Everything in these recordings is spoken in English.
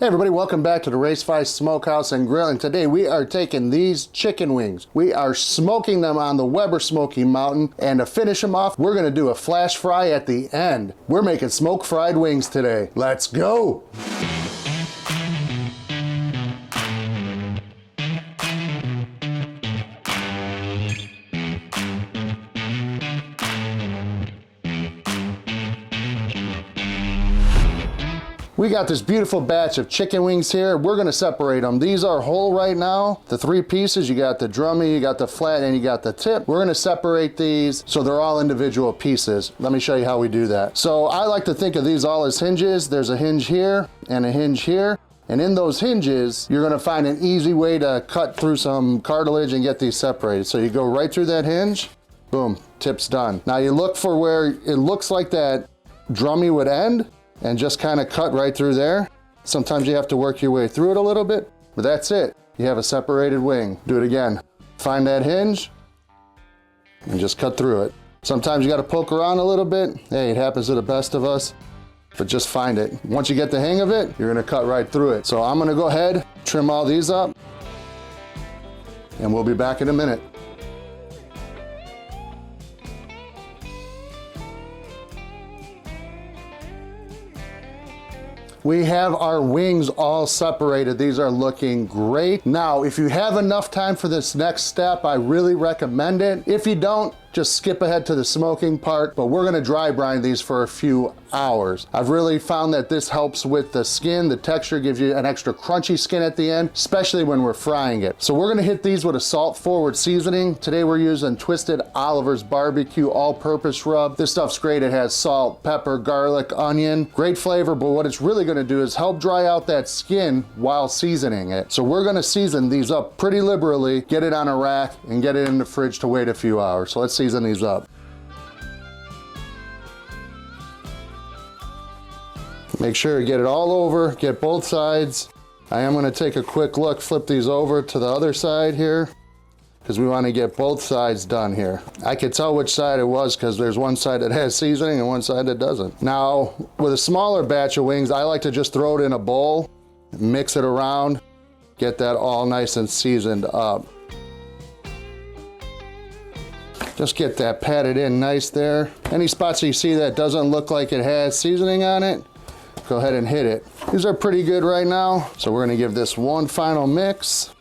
Hey everybody, welcome back to the Race 5 Smokehouse and Grill, and today we are taking these chicken wings. We are smoking them on the Weber Smokey Mountain, and to finish them off, we're gonna do a flash fry at the end. We're making smoke fried wings today. Let's go! We got this beautiful batch of chicken wings here. We're gonna separate them. These are whole right now. The three pieces, you got the drummy, you got the flat, and you got the tip. We're gonna separate these so they're all individual pieces. Let me show you how we do that. So I like to think of these all as hinges. There's a hinge here and a hinge here. And in those hinges, you're gonna find an easy way to cut through some cartilage and get these separated. So you go right through that hinge, boom, tip's done. Now you look for where it looks like that drummy would end, and just kind of cut right through there. Sometimes you have to work your way through it a little bit, but that's it. You have a separated wing. Do it again. Find that hinge and just cut through it. Sometimes you got to poke around a little bit. Hey, it happens to the best of us, but just find it. Once you get the hang of it, you're gonna cut right through it. So I'm gonna go ahead, trim all these up, and we'll be back in a minute. We have our wings all separated. These are looking great. Now, if you have enough time for this next step, I really recommend it. If you don't, just skip ahead to the smoking part, but we're gonna dry brine these for a few hours. I've really found that this helps with the skin. The texture gives you an extra crunchy skin at the end, especially when we're frying it. So we're gonna hit these with a salt forward seasoning. Today we're using Twisted Oliver's barbecue all-purpose rub. This stuff's great. It has salt, pepper, garlic, onion, great flavor, but what it's really gonna do is help dry out that skin while seasoning it. So we're gonna season these up pretty liberally, get it on a rack, and get it in the fridge to wait a few hours. So let's season these up. Make sure you get it all over, get both sides. I am gonna take a quick look, flip these over to the other side here, because we wanna get both sides done here. I could tell which side it was because there's one side that has seasoning and one side that doesn't. Now, with a smaller batch of wings, I like to just throw it in a bowl, mix it around, get that all nice and seasoned up. Just get that patted in nice there. Any spots that you see that doesn't look like it has seasoning on it, go ahead and hit it. These are pretty good right now, so we're gonna give this one final mix.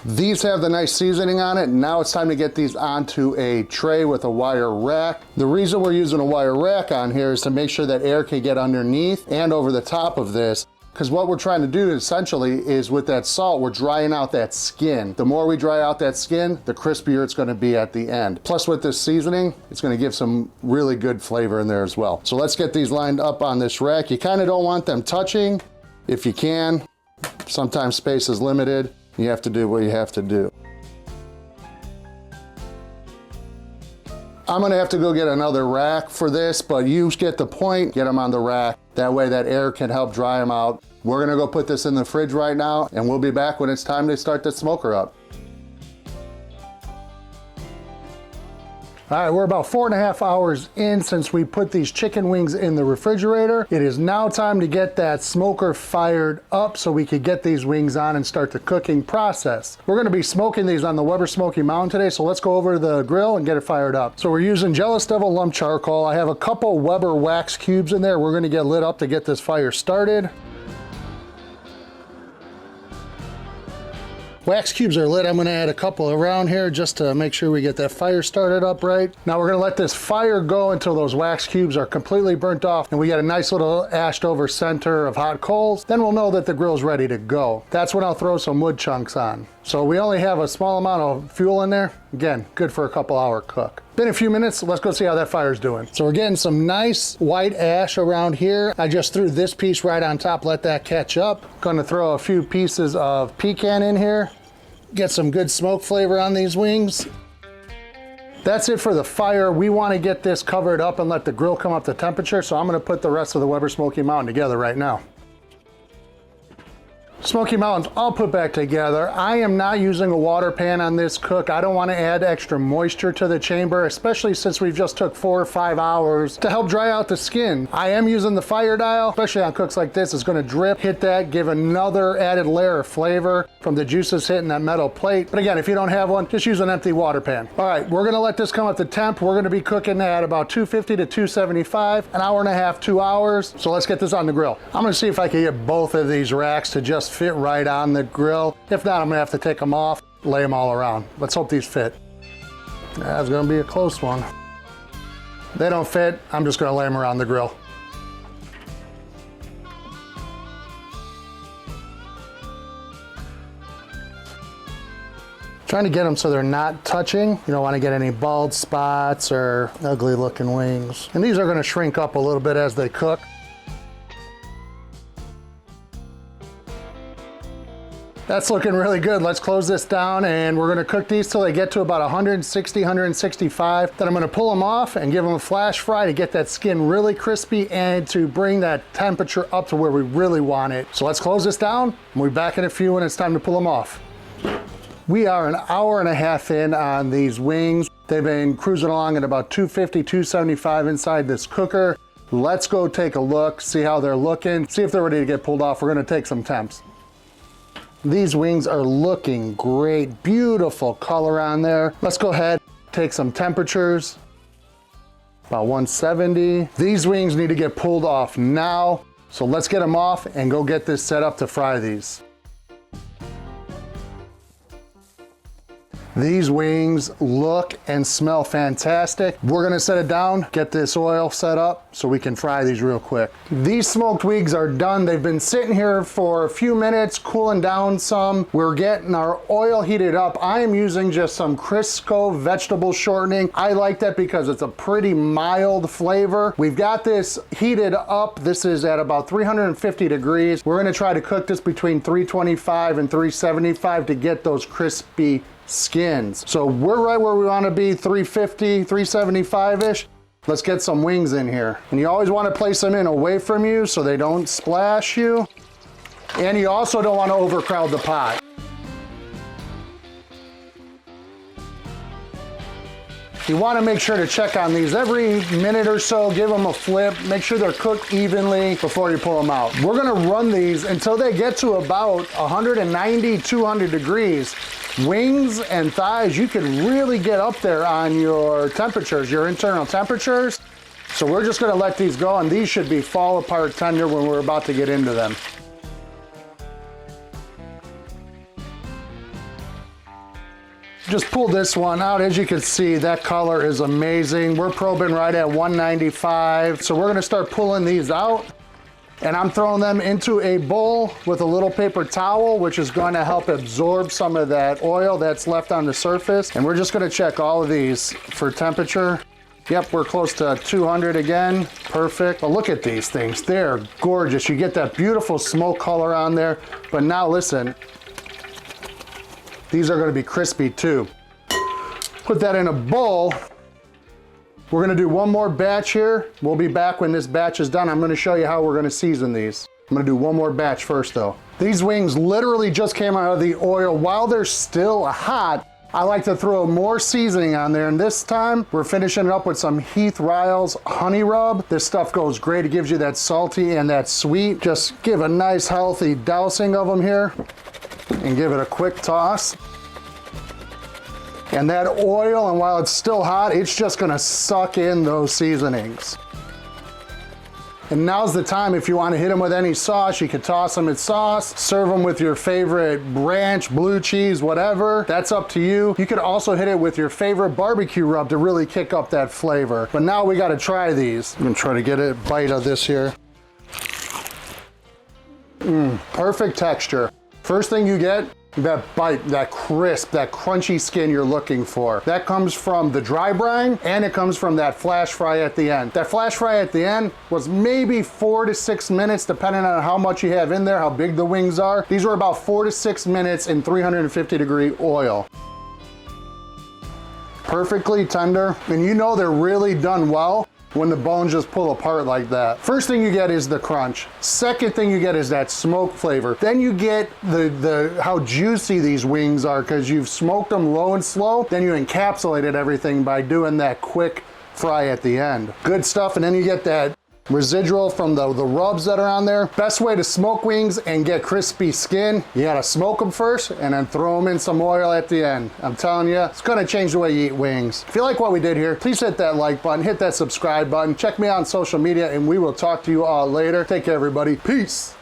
These have the nice seasoning on it. Now it's time to get these onto a tray with a wire rack. The reason we're using a wire rack on here is to make sure that air can get underneath and over the top of this, because what we're trying to do essentially is with that salt, we're drying out that skin. The more we dry out that skin, the crispier it's gonna be at the end. Plus with this seasoning, it's gonna give some really good flavor in there as well. So let's get these lined up on this rack. You kinda don't want them touching if you can. Sometimes space is limited. You have to do what you have to do. I'm gonna have to go get another rack for this, but you get the point, get them on the rack. That way that air can help dry them out. We're gonna go put this in the fridge right now, and we'll be back when it's time to start the smoker up. All right, we're about 4.5 hours in since we put these chicken wings in the refrigerator. It is now time to get that smoker fired up so we could get these wings on and start the cooking process. We're gonna be smoking these on the Weber Smokey Mountain today, so let's go over to the grill and get it fired up. So we're using Jealous Devil lump charcoal. I have a couple Weber wax cubes in there. We're gonna get lit up to get this fire started. Wax cubes are lit. I'm gonna add a couple around here just to make sure we get that fire started up right. Now we're gonna let this fire go until those wax cubes are completely burnt off and we got a nice little ashed over center of hot coals. Then we'll know that the grill's ready to go. That's when I'll throw some wood chunks on. So we only have a small amount of fuel in there. Again, good for a couple hour cook. Been a few minutes, let's go see how that fire's doing. So we're getting some nice white ash around here. I just threw this piece right on top, let that catch up. Gonna throw a few pieces of pecan in here. Get some good smoke flavor on these wings. That's it for the fire. We wanna get this covered up and let the grill come up to temperature, so I'm gonna put the rest of the Weber Smokey Mountain together right now. Smoky Mountains all put back together. I am not using a water pan on this cook. I don't want to add extra moisture to the chamber, especially since we've just took 4 or 5 hours to help dry out the skin. I am using the fire dial, especially on cooks like this. It's going to drip, hit that, give another added layer of flavor from the juices hitting that metal plate. But again, if you don't have one, just use an empty water pan. All right, we're going to let this come up to temp. We're going to be cooking at about 250 to 275, an hour and a half, 2 hours. So let's get this on the grill. I'm going to see if I can get both of these racks to just fit right on the grill. If not, I'm gonna have to take them off, lay them all around. Let's hope these fit. That's gonna be a close one. They don't fit, I'm just gonna lay them around the grill. Trying to get them so they're not touching. You don't want to get any bald spots or ugly looking wings. And these are gonna shrink up a little bit as they cook. That's looking really good. Let's close this down and we're gonna cook these till they get to about 160, 165. Then I'm gonna pull them off and give them a flash fry to get that skin really crispy and to bring that temperature up to where we really want it. So let's close this down. We'll be back in a few when it's time to pull them off. We are an hour and a half in on these wings. They've been cruising along at about 250, 275 inside this cooker. Let's go take a look, see how they're looking, see if they're ready to get pulled off. We're gonna take some temps. These wings are looking great, beautiful color on there. Let's go ahead, take some temperatures, about 170. These wings need to get pulled off now, so let's get them off and go get this set up to fry these. These wings look and smell fantastic. We're gonna set it down, get this oil set up so we can fry these real quick. These smoked wings are done. They've been sitting here for a few minutes, cooling down some. We're getting our oil heated up. I am using just some Crisco vegetable shortening. I like that because it's a pretty mild flavor. We've got this heated up. This is at about 350 degrees. We're gonna try to cook this between 325 and 375 to get those crispy skins. So we're right where we want to be, 350, 375-ish. Let's get some wings in here. And you always want to place them in away from you so they don't splash you. And you also don't want to overcrowd the pot. You want to make sure to check on these every minute or so, give them a flip, make sure they're cooked evenly before you pull them out. We're gonna run these until they get to about 190, 200 degrees. Wings and thighs, you can really get up there on your temperatures, your internal temperatures. So we're just gonna let these go, and these should be fall apart tender when we're about to get into them. Just pull this one out. As you can see, that color is amazing. We're probing right at 195. So we're gonna start pulling these out, and I'm throwing them into a bowl with a little paper towel, which is going to help absorb some of that oil that's left on the surface. And we're just gonna check all of these for temperature. Yep, we're close to 200 again. Perfect. But look at these things. They're gorgeous. You get that beautiful smoke color on there. But now listen, these are gonna be crispy too. Put that in a bowl. We're gonna do one more batch here. We'll be back when this batch is done. I'm gonna show you how we're gonna season these. I'm gonna do one more batch first though. These wings literally just came out of the oil. While they're still hot, I like to throw more seasoning on there, and this time we're finishing it up with some Heath Riles Honey Rub. This stuff goes great. It gives you that salty and that sweet. Just give a nice healthy dousing of them here and give it a quick toss. And that oil, and while it's still hot, it's just gonna suck in those seasonings. And now's the time, if you wanna hit them with any sauce, you could toss them in sauce, serve them with your favorite ranch, blue cheese, whatever. That's up to you. You could also hit it with your favorite barbecue rub to really kick up that flavor. But now we gotta try these. I'm gonna try to get a bite of this here. Perfect texture. First thing you get, that bite, that crisp, that crunchy skin you're looking for. That comes from the dry brine, and it comes from that flash fry at the end. That flash fry at the end was maybe 4 to 6 minutes, depending on how much you have in there, how big the wings are. These were about 4 to 6 minutes in 350 degree oil. Perfectly tender, and you know they're really done well when the bones just pull apart like that. First thing you get is the crunch. Second thing you get is that smoke flavor. Then you get the how juicy these wings are because you've smoked them low and slow. Then you encapsulated everything by doing that quick fry at the end. Good stuff, and then you get that residual from the rubs that are on there. Best way to smoke wings and get crispy skin, you gotta smoke them first and then throw them in some oil at the end. I'm telling you, it's gonna change the way you eat wings. If you like what we did here, please hit that like button, hit that subscribe button, check me out on social media, and we will talk to you all later. Take care, everybody. Peace.